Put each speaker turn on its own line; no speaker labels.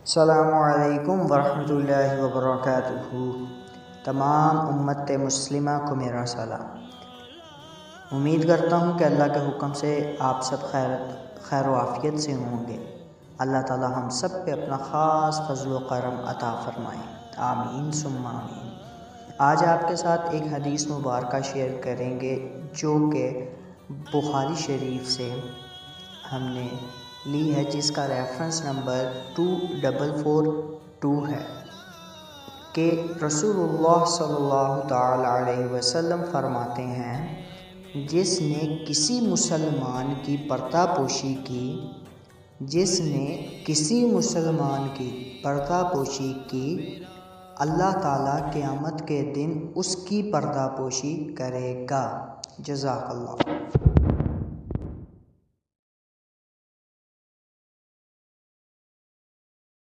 السلام علیکم ورحمۃ اللہ وبرکاتہ۔ تمام امت مسلمہ کو میرا سلام۔ امید کرتا ہوں کہ اللہ کے حکم سے آپ سب خیر و عافیت سے ہوں گے۔ اللہ تعالی ہم سب پہ اپنا خاص فضل و کرم عطا فرمائیں، آمین ثم آمین۔ آج آپ کے ساتھ ایک حدیث مبارکہ شیئر کریں گے جو کہ بخاری شریف سے ہم نے لی ہے، جس کا ریفرنس نمبر 2442 ہے کہ رسول اللہ صلی اللہ تعالی علیہ وسلم فرماتے ہیں، جس نے کسی مسلمان کی پردہ پوشی کی اللہ تعالیٰ قیامت کے دن اس کی پردہ پوشی کرے گا۔ جزاک اللہ۔